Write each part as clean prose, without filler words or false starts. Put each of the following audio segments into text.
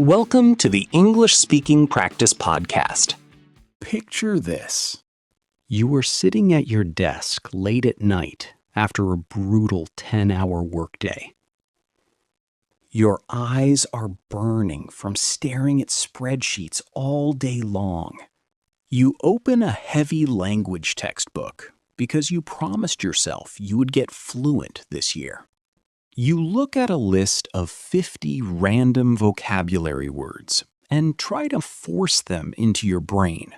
Welcome to the English Speaking Practice Podcast. Picture this. You are sitting at your desk late at night after a brutal 10-hour workday. Your eyes are burning from staring at spreadsheets all day long. You open a heavy language textbook because you promised yourself you would get fluent this year. You look at a list of 50 random vocabulary words and try to force them into your brain.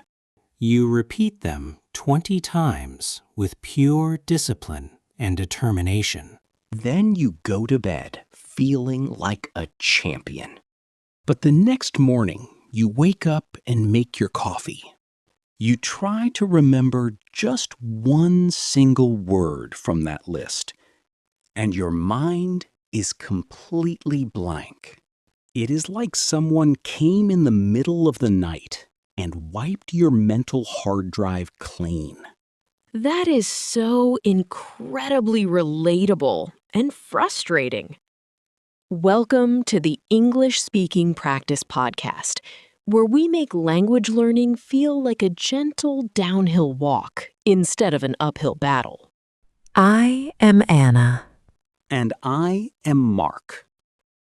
You repeat them 20 times with pure discipline and determination. Then you go to bed feeling like a champion. But the next morning, you wake up and make your coffee. You try to remember just one single word from that list, and your mind is completely blank. It is like someone came in the middle of the night and wiped your mental hard drive clean. That is so incredibly relatable and frustrating. Welcome to the English Speaking Practice Podcast, where we make language learning feel like a gentle downhill walk instead of an uphill battle. I am Anna. And I am Mark.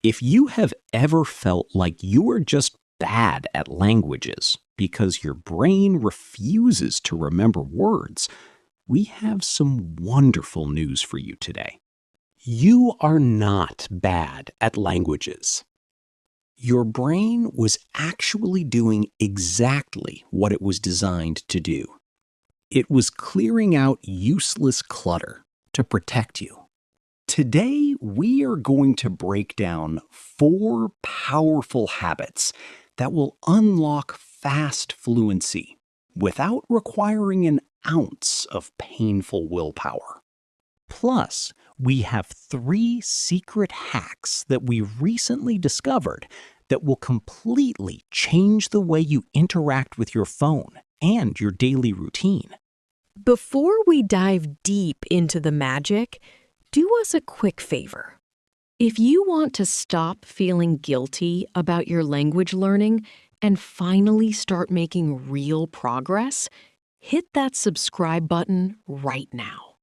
If you have ever felt like you are just bad at languages because your brain refuses to remember words, we have some wonderful news for you today. You are not bad at languages. Your brain was actually doing exactly what it was designed to do. It was clearing out useless clutter to protect you. Today, we are going to break down 4 powerful habits that will unlock fast fluency without requiring an ounce of painful willpower. Plus, we have 3 secret hacks that we recently discovered that will completely change the way you interact with your phone and your daily routine. Before we dive deep into the magic, do us a quick favor. If you want to stop feeling guilty about your language learning and finally start making real progress, hit that subscribe button right now.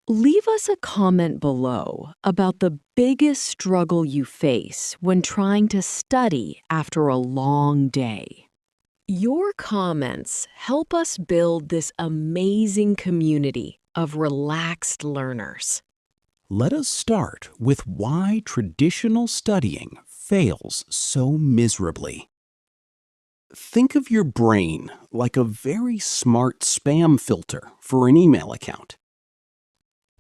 Leave us a comment below about the biggest struggle you face when trying to study after a long day. Your comments help us build this amazing community of relaxed learners. Let us start with why traditional studying fails so miserably. Think of your brain like a very smart spam filter for an email account.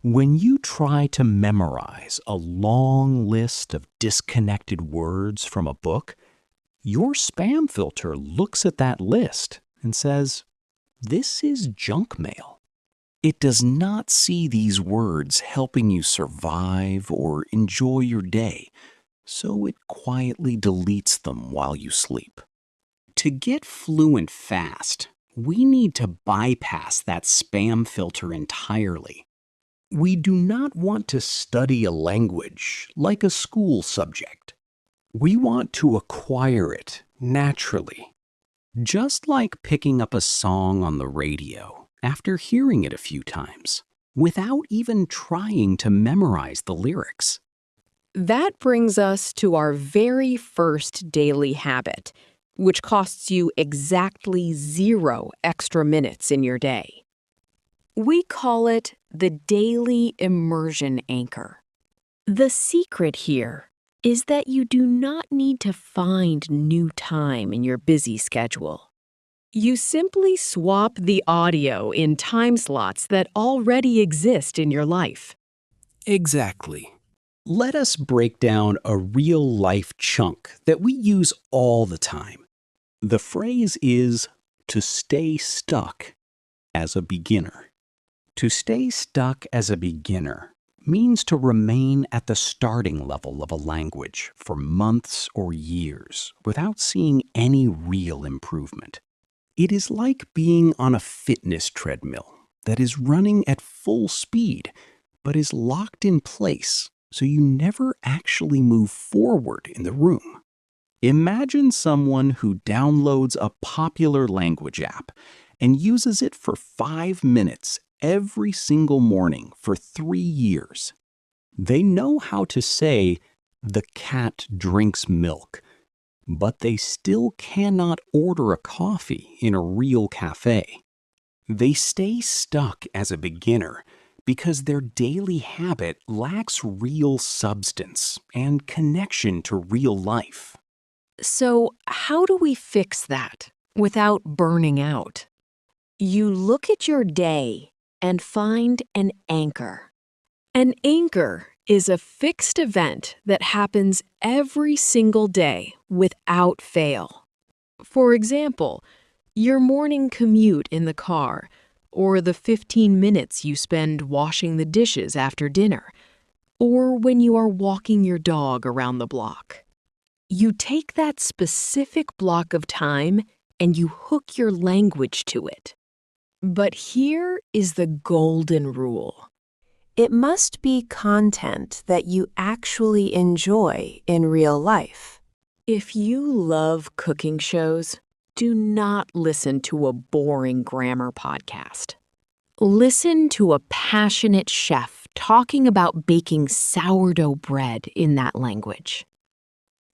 When you try to memorize a long list of disconnected words from a book, your spam filter looks at that list and says, "This is junk mail." It does not see these words helping you survive or enjoy your day, so it quietly deletes them while you sleep. To get fluent fast, we need to bypass that spam filter entirely. We do not want to study a language like a school subject. We want to acquire it naturally, just like picking up a song on the radio after hearing it a few times, without even trying to memorize the lyrics. That brings us to our very first daily habit, which costs you exactly 0 extra minutes in your day. We call it the daily immersion anchor. The secret here is that you do not need to find new time in your busy schedule. You simply swap the audio in time slots that already exist in your life. Exactly. Let us break down a real-life chunk that we use all the time. The phrase is to stay stuck as a beginner. To stay stuck as a beginner means to remain at the starting level of a language for months or years without seeing any real improvement. It is like being on a fitness treadmill that is running at full speed but is locked in place, so you never actually move forward in the room. Imagine someone who downloads a popular language app and uses it for 5 minutes every single morning for 3 years. They know how to say, "The cat drinks milk," but they still cannot order a coffee in a real cafe. They stay stuck as a beginner because their daily habit lacks real substance and connection to real life. So, how do we fix that without burning out? You look at your day and find an anchor. An anchor is a fixed event that happens every single day without fail. For example, your morning commute in the car, or the 15 minutes you spend washing the dishes after dinner, or when you are walking your dog around the block. You take that specific block of time and you hook your language to it. But here is the golden rule. It must be content that you actually enjoy in real life. If you love cooking shows, do not listen to a boring grammar podcast. Listen to a passionate chef talking about baking sourdough bread in that language.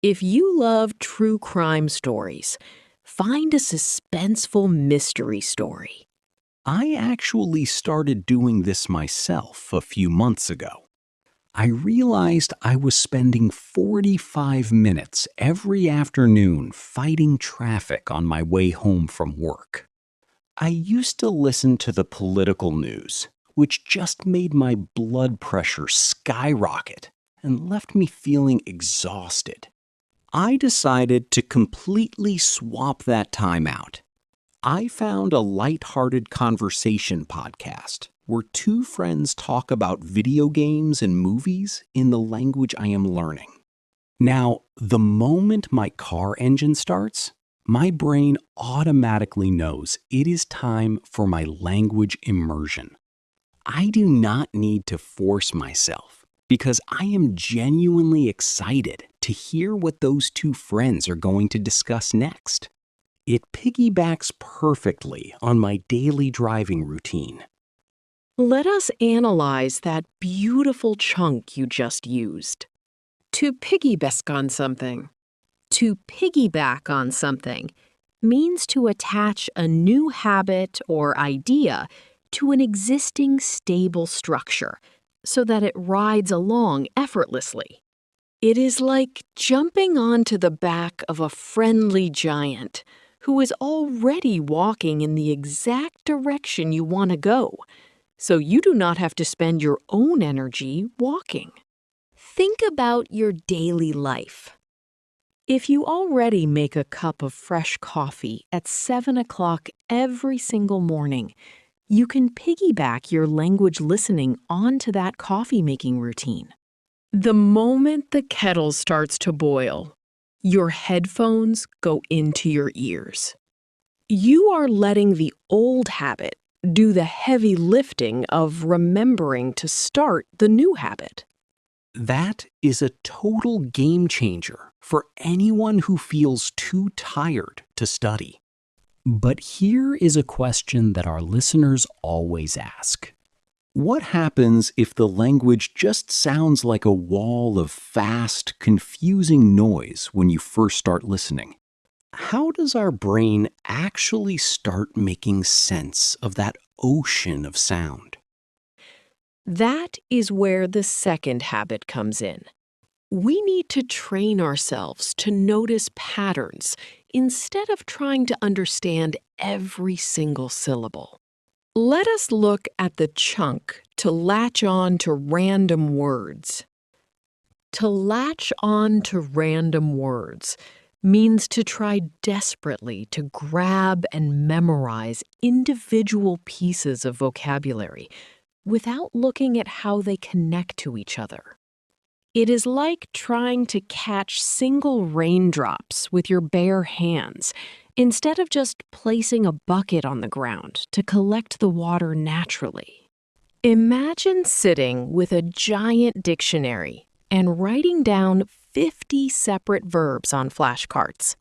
If you love true crime stories, find a suspenseful mystery story. I actually started doing this myself a few months ago. I realized I was spending 45 minutes every afternoon fighting traffic on my way home from work. I used to listen to the political news, which just made my blood pressure skyrocket and left me feeling exhausted. I decided to completely swap that time out. I found a lighthearted conversation podcast where two friends talk about video games and movies in the language I am learning. Now, the moment my car engine starts, my brain automatically knows it is time for my language immersion. I do not need to force myself because I am genuinely excited to hear what those two friends are going to discuss next. It piggybacks perfectly on my daily driving routine. Let us analyze that beautiful chunk you just used. To piggyback on something. To piggyback on something means to attach a new habit or idea to an existing stable structure so that it rides along effortlessly. It is like jumping onto the back of a friendly giant who is already walking in the exact direction you want to go, so you do not have to spend your own energy walking. Think about your daily life. If you already make a cup of fresh coffee at 7 o'clock every single morning, you can piggyback your language listening onto that coffee-making routine. The moment the kettle starts to boil, your headphones go into your ears. You are letting the old habit do the heavy lifting of remembering to start the new habit. That is a total game changer for anyone who feels too tired to study. But here is a question that our listeners always ask. What happens if the language just sounds like a wall of fast, confusing noise when you first start listening? How does our brain actually start making sense of that ocean of sound? That is where the second habit comes in. We need to train ourselves to notice patterns instead of trying to understand every single syllable. Let us look at the chunk to latch on to random words. To latch on to random words means to try desperately to grab and memorize individual pieces of vocabulary without looking at how they connect to each other. It is like trying to catch single raindrops with your bare hands instead of just placing a bucket on the ground to collect the water naturally. Imagine sitting with a giant dictionary and writing down 50 separate verbs on flashcards.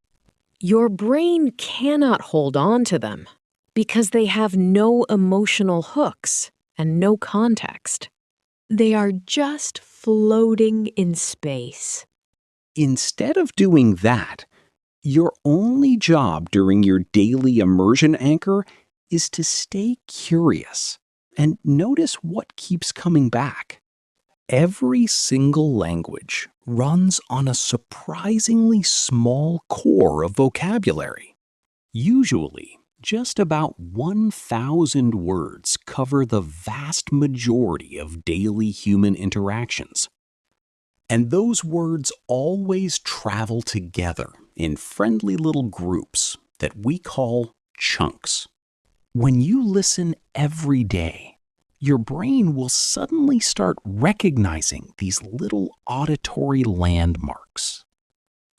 Your brain cannot hold on to them because they have no emotional hooks and no context. They are just floating in space. Instead of doing that, your only job during your daily immersion anchor is to stay curious and notice what keeps coming back. Every single language runs on a surprisingly small core of vocabulary. Usually, just about 1,000 words cover the vast majority of daily human interactions. And those words always travel together in friendly little groups that we call chunks. When you listen every day, your brain will suddenly start recognizing these little auditory landmarks.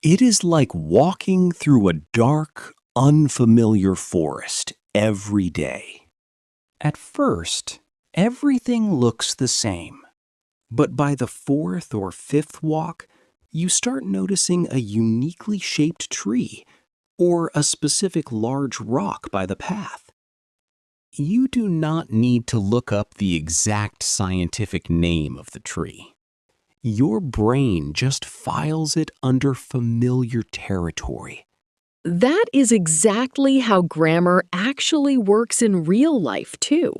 It is like walking through a dark, unfamiliar forest every day. At first, everything looks the same. But by the fourth or fifth walk, you start noticing a uniquely shaped tree or a specific large rock by the path. You do not need to look up the exact scientific name of the tree. Your brain just files it under familiar territory. That is exactly how grammar actually works in real life, too.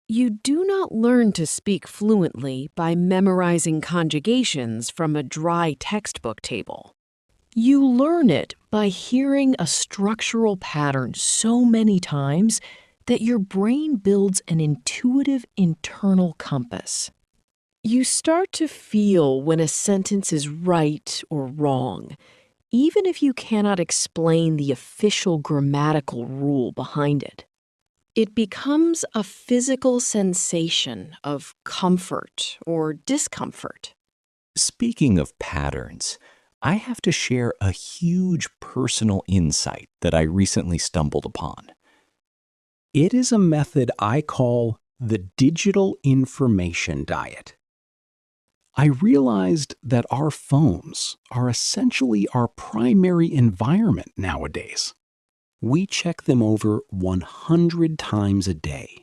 You do not learn to speak fluently by memorizing conjugations from a dry textbook table. You learn it by hearing a structural pattern so many times that your brain builds an intuitive internal compass. You start to feel when a sentence is right or wrong, even if you cannot explain the official grammatical rule behind it. It becomes a physical sensation of comfort or discomfort. Speaking of patterns, I have to share a huge personal insight that I recently stumbled upon. It is a method I call the digital information diet. I realized that our phones are essentially our primary environment nowadays. We check them over 100 times a day.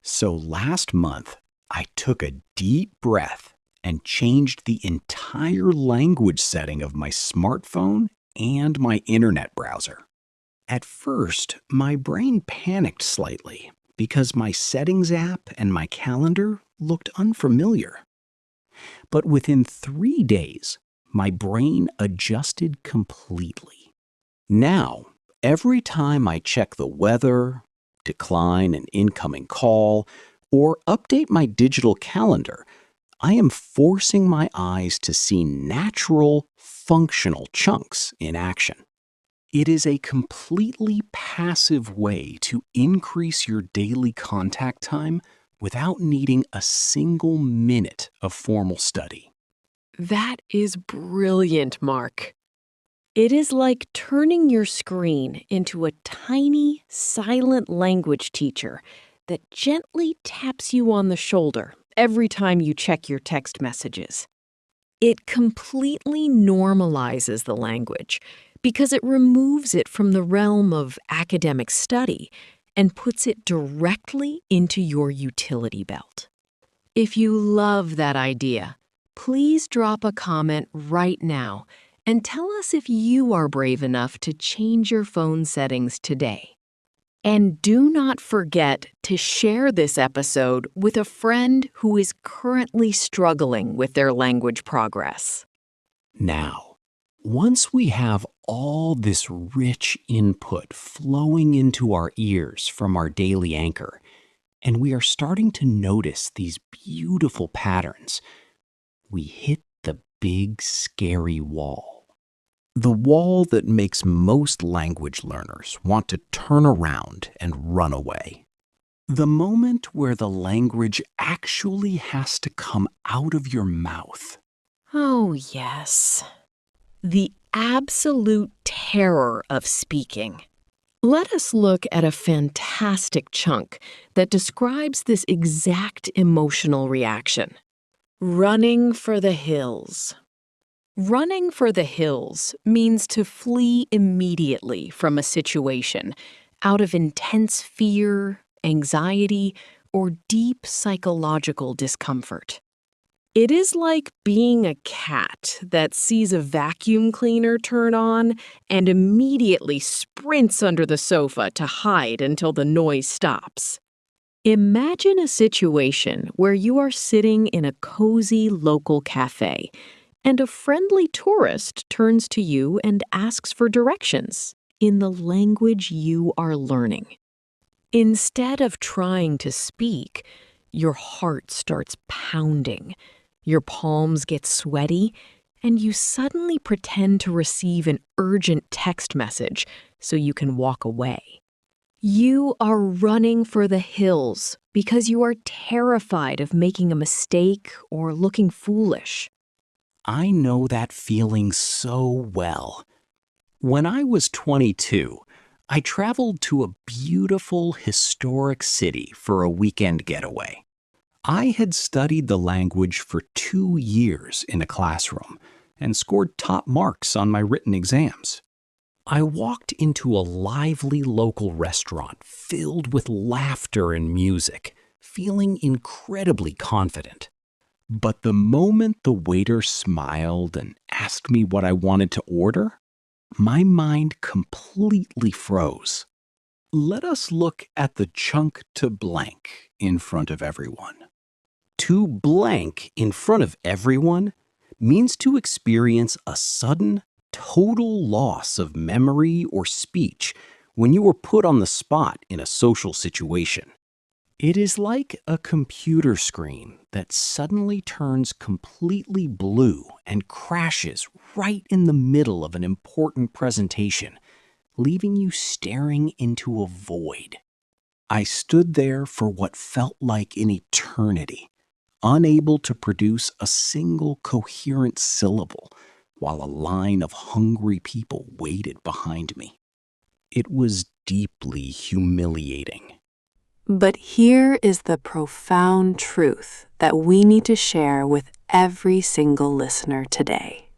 So last month, I took a deep breath and changed the entire language setting of my smartphone and my internet browser. At first, my brain panicked slightly because my settings app and my calendar looked unfamiliar. But within 3 days, my brain adjusted completely. Now, every time I check the weather, decline an incoming call, or update my digital calendar, I am forcing my eyes to see natural, functional chunks in action. It is a completely passive way to increase your daily contact time without needing a single minute of formal study. That is brilliant, Mark. It is like turning your screen into a tiny, silent language teacher that gently taps you on the shoulder every time you check your text messages. It completely normalizes the language because it removes it from the realm of academic study and puts it directly into your utility belt. If you love that idea, please drop a comment right now and tell us if you are brave enough to change your phone settings today. And do not forget to share this episode with a friend who is currently struggling with their language progress. Now, once we have all this rich input flowing into our ears from our daily anchor, and we are starting to notice these beautiful patterns, we hit the big, scary wall. The wall that makes most language learners want to turn around and run away. The moment where the language actually has to come out of your mouth. Oh, yes. The absolute terror of speaking. Let us look at a fantastic chunk that describes this exact emotional reaction. Running for the hills. Running for the hills means to flee immediately from a situation out of intense fear, anxiety, or deep psychological discomfort. It is like being a cat that sees a vacuum cleaner turn on and immediately sprints under the sofa to hide until the noise stops. Imagine a situation where you are sitting in a cozy local cafe and a friendly tourist turns to you and asks for directions in the language you are learning. Instead of trying to speak, your heart starts pounding, your palms get sweaty, and you suddenly pretend to receive an urgent text message so you can walk away. You are running for the hills because you are terrified of making a mistake or looking foolish. I know that feeling so well. When I was 22, I traveled to a beautiful historic city for a weekend getaway. I had studied the language for 2 years in a classroom and scored top marks on my written exams. I walked into a lively local restaurant filled with laughter and music, feeling incredibly confident. But the moment the waiter smiled and asked me what I wanted to order, my mind completely froze. Let us look at the chunk to blank in front of everyone. To blank in front of everyone means to experience a sudden, total loss of memory or speech when you are put on the spot in a social situation. It is like a computer screen that suddenly turns completely blue and crashes right in the middle of an important presentation, leaving you staring into a void. I stood there for what felt like an eternity, unable to produce a single coherent syllable, while a line of hungry people waited behind me. It was deeply humiliating. But here is the profound truth that we need to share with every single listener today.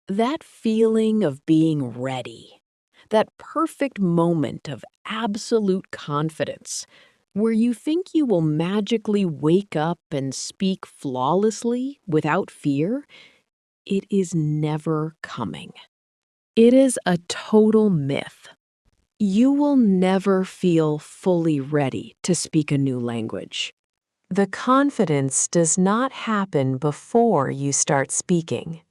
That feeling of being ready, that perfect moment of absolute confidence, where you think you will magically wake up and speak flawlessly without fear, it is never coming. It is a total myth. You will never feel fully ready to speak a new language. The confidence does not happen before you start speaking.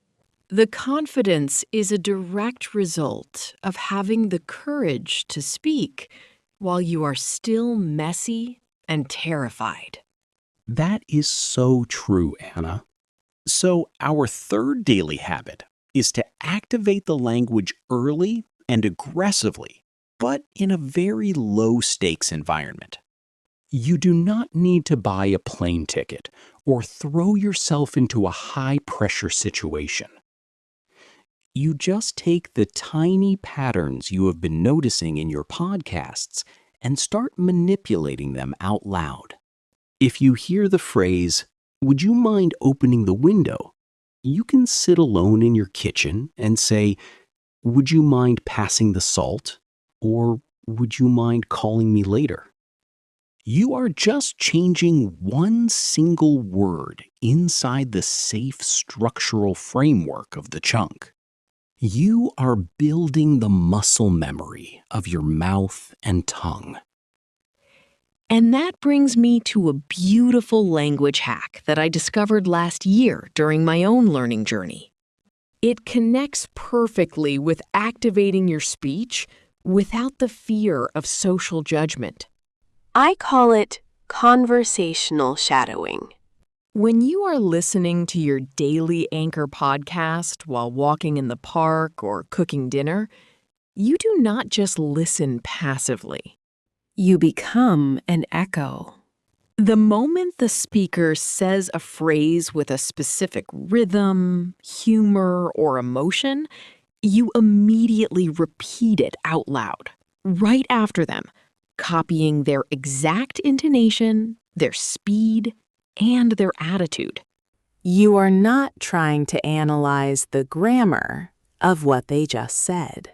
The confidence is a direct result of having the courage to speak while you are still messy and terrified. That is so true, Anna. So our third daily habit is to activate the language early and aggressively, but in a very low-stakes environment. You do not need to buy a plane ticket or throw yourself into a high-pressure situation. You just take the tiny patterns you have been noticing in your podcasts and start manipulating them out loud. If you hear the phrase, "Would you mind opening the window?" you can sit alone in your kitchen and say, "Would you mind passing the salt?" Or, "Would you mind calling me later?" You are just changing one single word inside the safe structural framework of the chunk. You are building the muscle memory of your mouth and tongue. And that brings me to a beautiful language hack that I discovered last year during my own learning journey. It connects perfectly with activating your speech without the fear of social judgment. I call it conversational shadowing. When you are listening to your daily Anchor podcast while walking in the park or cooking dinner, you do not just listen passively. You become an echo. The moment the speaker says a phrase with a specific rhythm, humor, or emotion, you immediately repeat it out loud, right after them, copying their exact intonation, their speed, and their attitude. You are not trying to analyze the grammar of what they just said.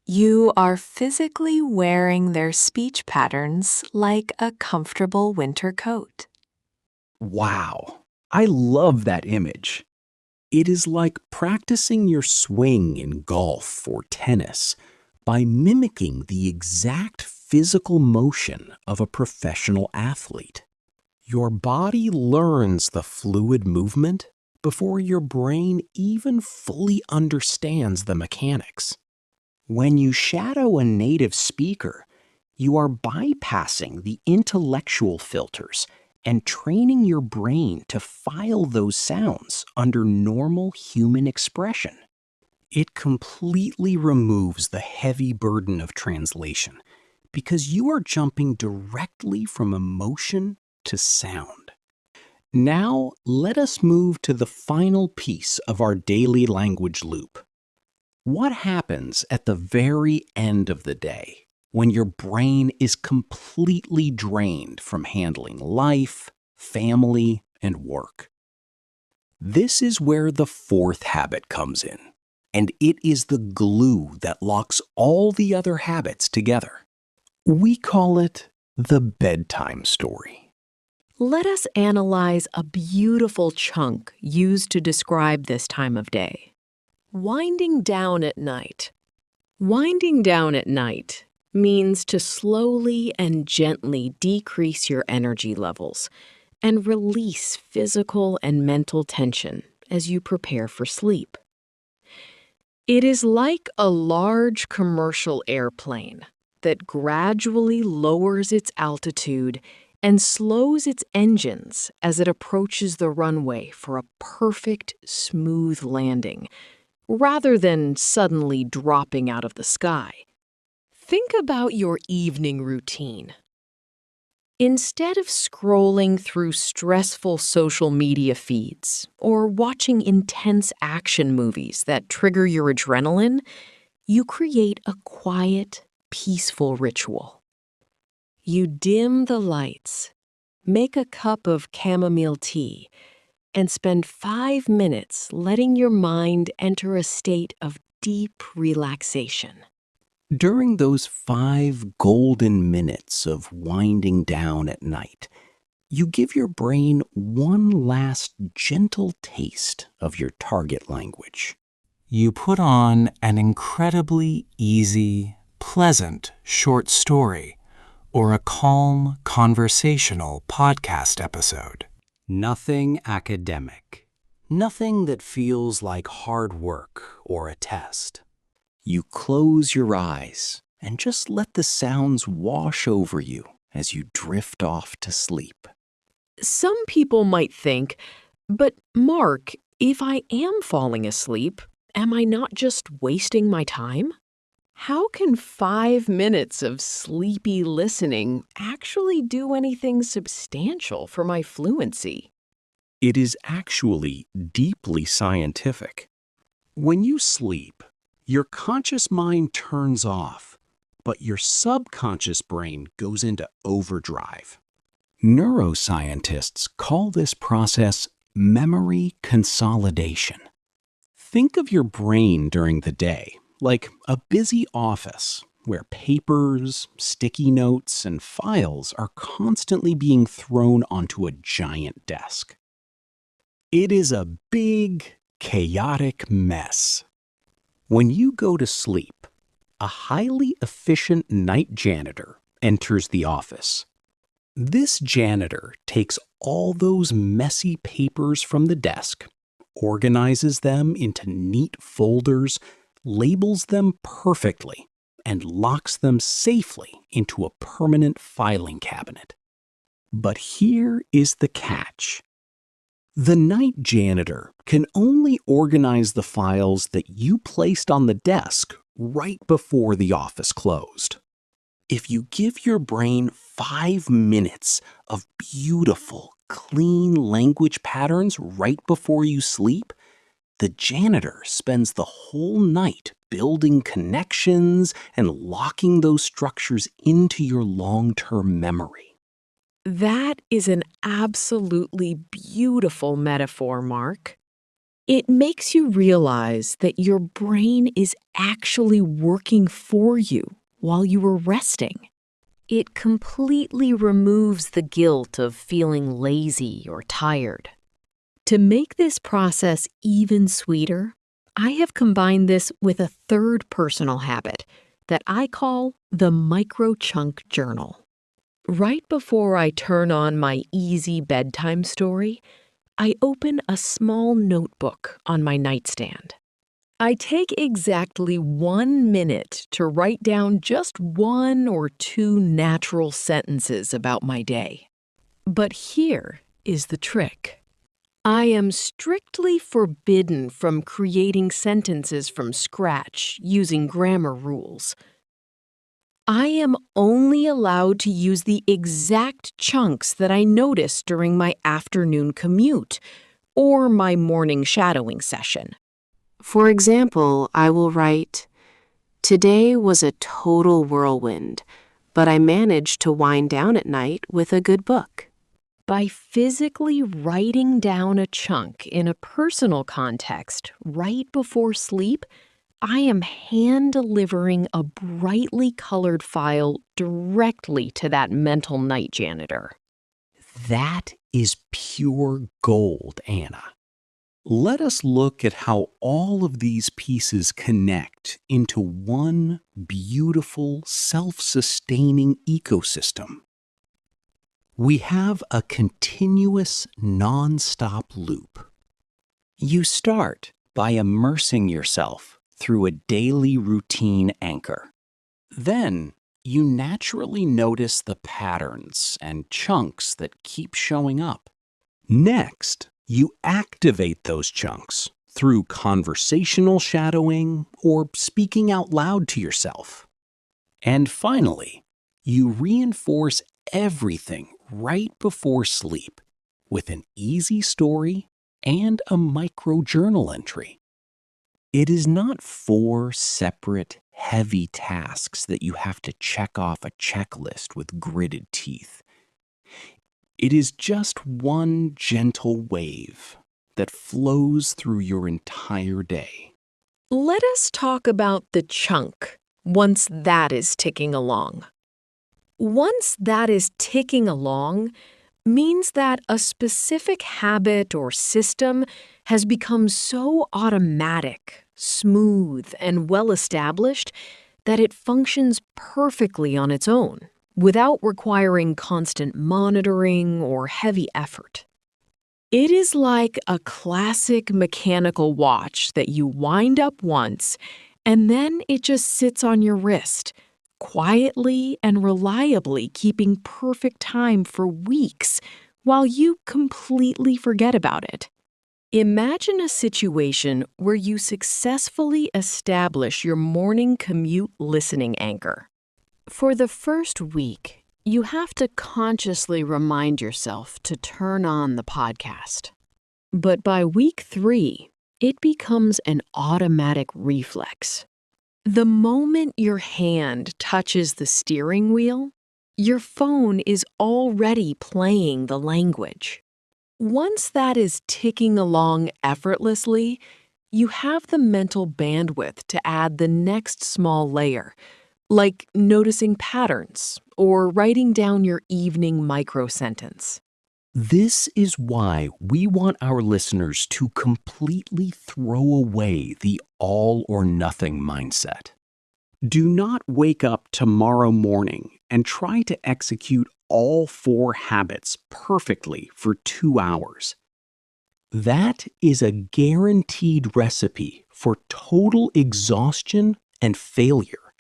You are physically wearing their speech patterns like a comfortable winter coat. Wow, I love that image. It is like practicing your swing in golf or tennis by mimicking the exact physical motion of a professional athlete. Your body learns the fluid movement before your brain even fully understands the mechanics. When you shadow a native speaker, you are bypassing the intellectual filters and training your brain to file those sounds under normal human expression. It completely removes the heavy burden of translation because you are jumping directly from emotion to sound. Now, let us move to the final piece of our daily language loop. What happens at the very end of the day when your brain is completely drained from handling life, family, and work? This is where the fourth habit comes in, and it is the glue that locks all the other habits together. We call it the bedtime story. Let us analyze a beautiful chunk used to describe this time of day. Winding down at night. Winding down at night means to slowly and gently decrease your energy levels and release physical and mental tension as you prepare for sleep. It is like a large commercial airplane that gradually lowers its altitude and slows its engines as it approaches the runway for a perfect, smooth landing, rather than suddenly dropping out of the sky. Think about your evening routine. Instead of scrolling through stressful social media feeds or watching intense action movies that trigger your adrenaline, you create a quiet, peaceful ritual. You dim the lights, make a cup of chamomile tea, and spend 5 minutes letting your mind enter a state of deep relaxation. During those 5 golden minutes of winding down at night, you give your brain one last gentle taste of your target language. You put on an incredibly easy, pleasant short story or a calm, conversational podcast episode. Nothing academic. Nothing that feels like hard work or a test. You close your eyes and just let the sounds wash over you as you drift off to sleep. Some people might think, but Mark, if I am falling asleep, am I not just wasting my time? How can 5 minutes of sleepy listening actually do anything substantial for my fluency? It is actually deeply scientific. When you sleep, your conscious mind turns off, but your subconscious brain goes into overdrive. Neuroscientists call this process memory consolidation. Think of your brain during the day like a busy office where papers, sticky notes, and files are constantly being thrown onto a giant desk. It is a big, chaotic mess. When you go to sleep, a highly efficient night janitor enters the office. This janitor takes all those messy papers from the desk, organizes them into neat folders, labels them perfectly, and locks them safely into a permanent filing cabinet. But here is the catch. The night janitor can only organize the files that you placed on the desk right before the office closed. If you give your brain 5 minutes of beautiful, clean language patterns right before you sleep, the janitor spends the whole night building connections and locking those structures into your long-term memory. That is an absolutely beautiful metaphor, Mark. It makes you realize that your brain is actually working for you while you are resting. It completely removes the guilt of feeling lazy or tired. To make this process even sweeter, I have combined this with a third personal habit that I call the micro-chunk journal. Right before I turn on my easy bedtime story, I open a small notebook on my nightstand. I take exactly 1 minute to write down just 1 or 2 natural sentences about my day. But here is the trick. I am strictly forbidden from creating sentences from scratch using grammar rules. I am only allowed to use the exact chunks that I notice during my afternoon commute or my morning shadowing session. For example, I will write, "Today was a total whirlwind, but I managed to wind down at night with a good book." By physically writing down a chunk in a personal context right before sleep, I am hand-delivering a brightly colored file directly to that mental night janitor. That is pure gold, Anna. Let us look at how all of these pieces connect into one beautiful, self-sustaining ecosystem. We have a continuous, non-stop loop. You start by immersing yourself through a daily routine anchor. Then you naturally notice the patterns and chunks that keep showing up. Next, you activate those chunks through conversational shadowing or speaking out loud to yourself. And finally, you reinforce everything right before sleep with an easy story and a micro journal entry. It is not 4 separate, heavy tasks that you have to check off a checklist with gritted teeth. It is just one gentle wave that flows through your entire day. Let us talk about the chunk once that is ticking along. Once that is ticking along means that a specific habit or system has become so automatic, smooth, and well-established that it functions perfectly on its own without requiring constant monitoring or heavy effort. It is like a classic mechanical watch that you wind up once and then it just sits on your wrist, quietly and reliably keeping perfect time for weeks while you completely forget about it. Imagine a situation where you successfully establish your morning commute listening anchor. For the first week, you have to consciously remind yourself to turn on the podcast. But by week 3, it becomes an automatic reflex. The moment your hand touches the steering wheel, your phone is already playing the language. Once that is ticking along effortlessly, you have the mental bandwidth to add the next small layer, like noticing patterns or writing down your evening micro-sentence. This is why we want our listeners to completely throw away the all or nothing mindset. Do not wake up tomorrow morning and try to execute all 4 habits perfectly for 2 hours. That is a guaranteed recipe for total exhaustion and failure.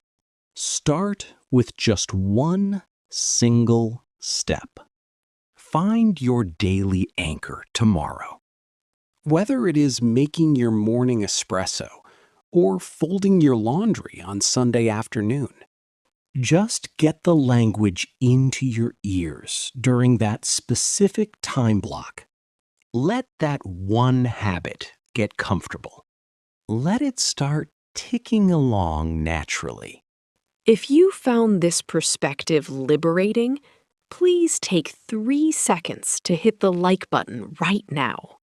Start with just one single step. Find your daily anchor tomorrow. Whether it is making your morning espresso or folding your laundry on Sunday afternoon, just get the language into your ears during that specific time block. Let that one habit get comfortable. Let it start ticking along naturally. If you found this perspective liberating, please take 3 seconds to hit the like button right now.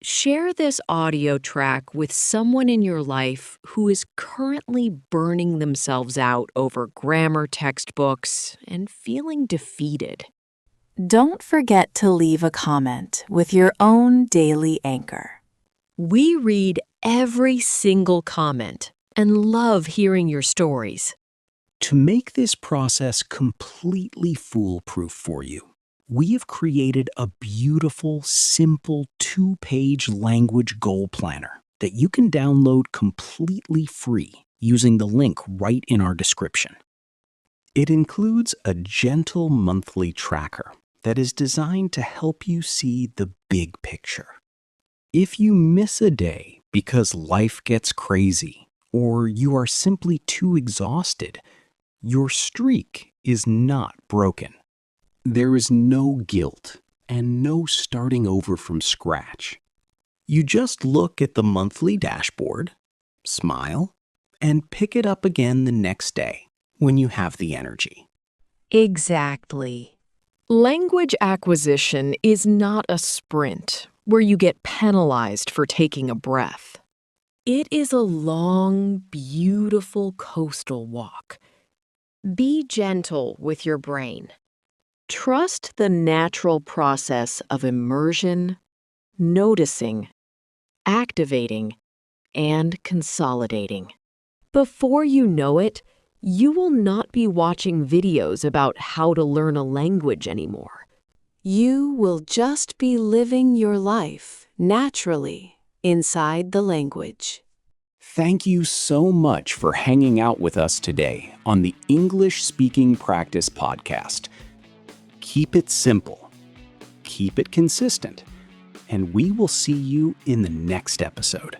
Share this audio track with someone in your life who is currently burning themselves out over grammar textbooks and feeling defeated. Don't forget to leave a comment with your own daily anchor. We read every single comment and love hearing your stories. To make this process completely foolproof for you, we have created a beautiful, simple 2-page language goal planner that you can download completely free using the link right in our description. It includes a gentle monthly tracker that is designed to help you see the big picture. If you miss a day because life gets crazy or you are simply too exhausted, your streak is not broken. There is no guilt and no starting over from scratch. You just look at the monthly dashboard, smile, and pick it up again the next day when you have the energy. Exactly. Language acquisition is not a sprint where you get penalized for taking a breath. It is a long, beautiful coastal walk. Be gentle with your brain. Trust the natural process of immersion, noticing, activating, and consolidating. Before you know it, you will not be watching videos about how to learn a language anymore. You will just be living your life naturally inside the language. Thank you so much for hanging out with us today on the English Speaking Practice Podcast. Keep it simple, keep it consistent, and we will see you in the next episode.